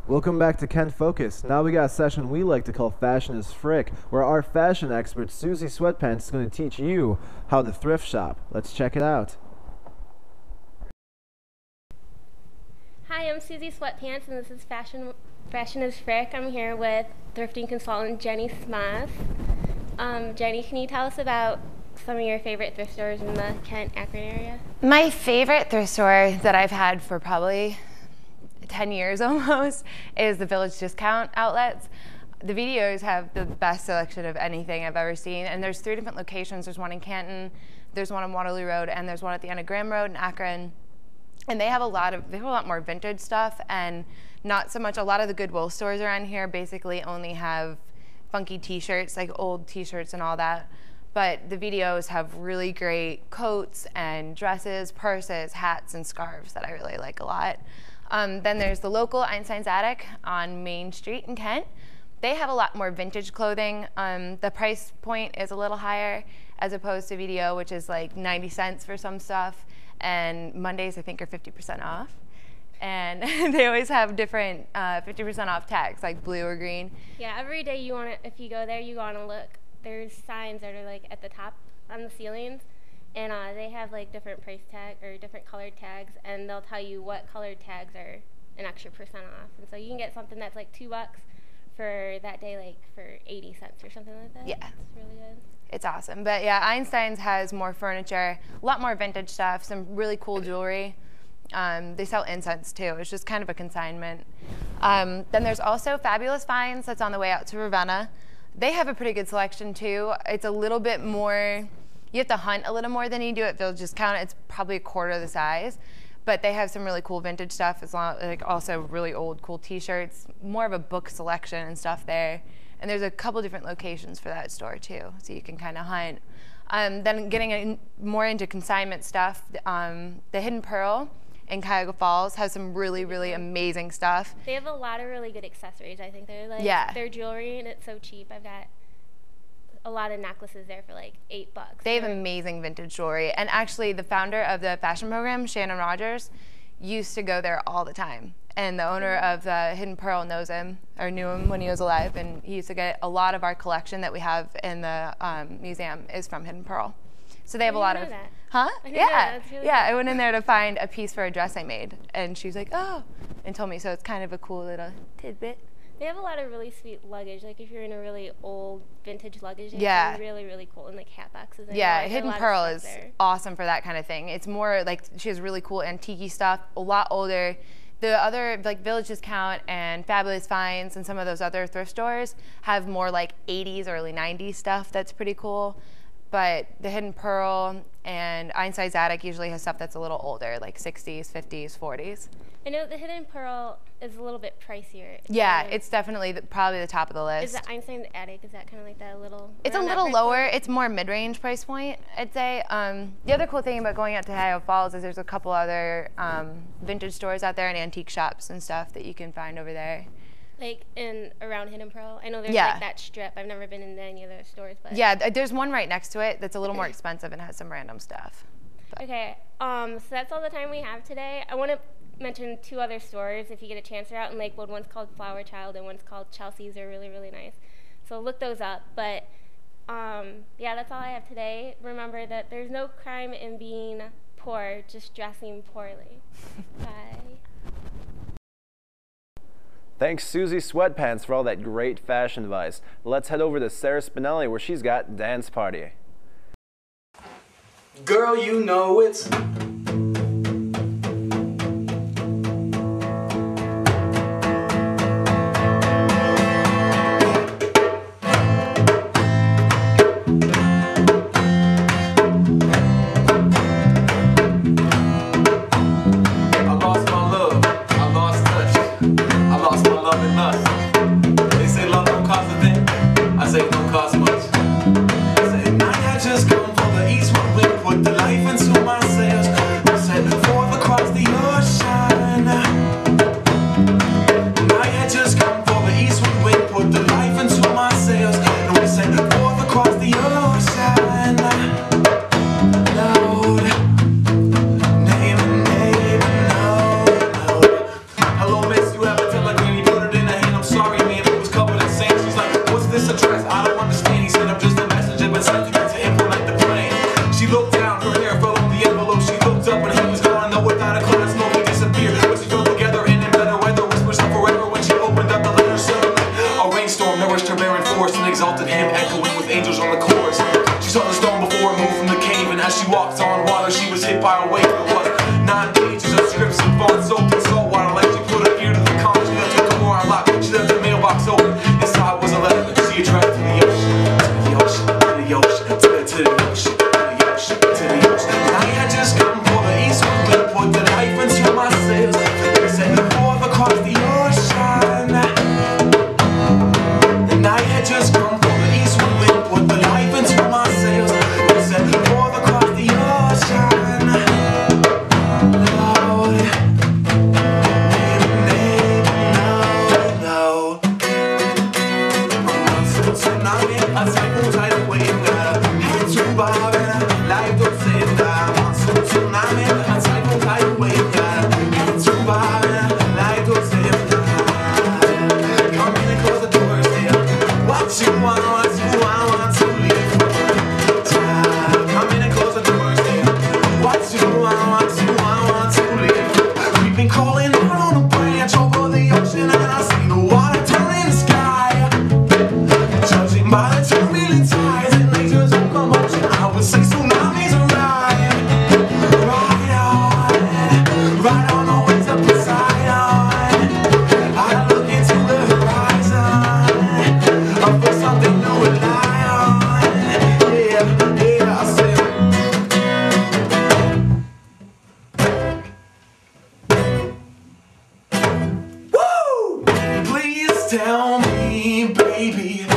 Welcome back to Kent Focus. Now we got a session we like to call Fashion is Frick, where our fashion expert Susie Sweatpants is going to teach you how to thrift shop. Let's check it out. Hi, I'm Susie Sweatpants, and this is Fashion is Frick. I'm here with thrifting consultant Jenny Smas. Jenny, can you tell us about some of your favorite thrift stores in the Kent-Akron area? My favorite thrift store that I've had for probably 10 years almost is the Village Discount outlets. The videos have the best selection of anything I've ever seen, and there's 3 different locations. There's one in Canton, there's one on Waterloo Road, and there's one at the end of Graham Road in Akron. And they have a lot more vintage stuff, and not so much. A lot of the Goodwill stores around here basically only have funky t-shirts, like old t-shirts and all that. But the videos have really great coats and dresses, purses, hats, and scarves that I really like a lot. Then there's the local Einstein's Attic on Main Street in Kent. They have a lot more vintage clothing. The price point is a little higher as opposed to video, which is like 90 cents for some stuff. And Mondays, I think, are 50% off. And they always have different 50% off tags, like blue or green. Yeah, every day if you go there, you want to look. There's signs that are like at the top on the ceilings. And they have like different price tag or different colored tags, and they'll tell you what colored tags are an extra % off. And so you can get something that's like $2 for that day, like for 80 cents or something like that. Yeah. It's really good. It's awesome. But yeah, Einstein's has more furniture, a lot more vintage stuff, some really cool jewelry. They sell incense too. It's just kind of a consignment. Then there's also Fabulous Finds that's on the way out to Ravenna. They have a pretty good selection too. It's a little bit more, you have to hunt a little more than you do at Village Discount. It's probably 1/4 the size, but they have some really cool vintage stuff, as long like also really old cool t-shirts, more of a book selection and stuff there. And there's a couple different locations for that store too, so you can kind of hunt. Then getting more into consignment stuff, the Hidden Pearl in Cuyahoga Falls has some really, really amazing stuff. They have a lot of really good accessories. I think they're like their jewelry, and it's so cheap. I've got a lot of necklaces there for like $8. They have amazing vintage jewelry, and actually the founder of the fashion program, Shannon Rogers, used to go there all the time. And the owner of the Hidden Pearl knows him, or knew him when he was alive, and he used to get a lot of our collection that we have in the museum is from Hidden Pearl. So they have a lot of, yeah, I went in there to find a piece for a dress I made, and she was like, oh, and told me, so it's kind of a cool little tidbit. They have a lot of really sweet luggage. Like if you're in a really old vintage luggage, it's really, really cool, and like hat boxes. Yeah, Hidden Pearl is awesome for that kind of thing. It's more like she has really cool antique stuff, a lot older. The other, like Village Discount and Fabulous Finds and some of those other thrift stores have more like 80s, early 90s stuff that's pretty cool. But the Hidden Pearl and Einstein's Attic usually has stuff that's a little older, like 60s, 50s, 40s. I know the Hidden Pearl is a little bit pricier. Yeah, it's definitely probably the top of the list. Is the Einstein's Attic, is that kind of like that little? It's a little lower. It's more mid-range price point, I'd say. The other cool thing about going out to Cuyahoga Falls is there's a couple other vintage stores out there and antique shops and stuff that you can find over there. Like around Hidden Pearl? I know there's like that strip. I've never been in any of those stores. But yeah, there's one right next to it that's a little more expensive and has some random stuff. But. Okay, so that's all the time we have today. I want to mention 2 other stores if you get a chance. They're out in Lakewood. One's called Flower Child and one's called Chelsea's. They're really, really nice. So look those up. But yeah, that's all I have today. Remember that there's no crime in being poor, just dressing poorly. Bye. Thanks Susie Sweatpants for all that great fashion advice. Let's head over to Sarah Spinelli where she's got Dance Party. Girl, you know it's Hello, miss, you ever tell a granny put it Tell me, baby,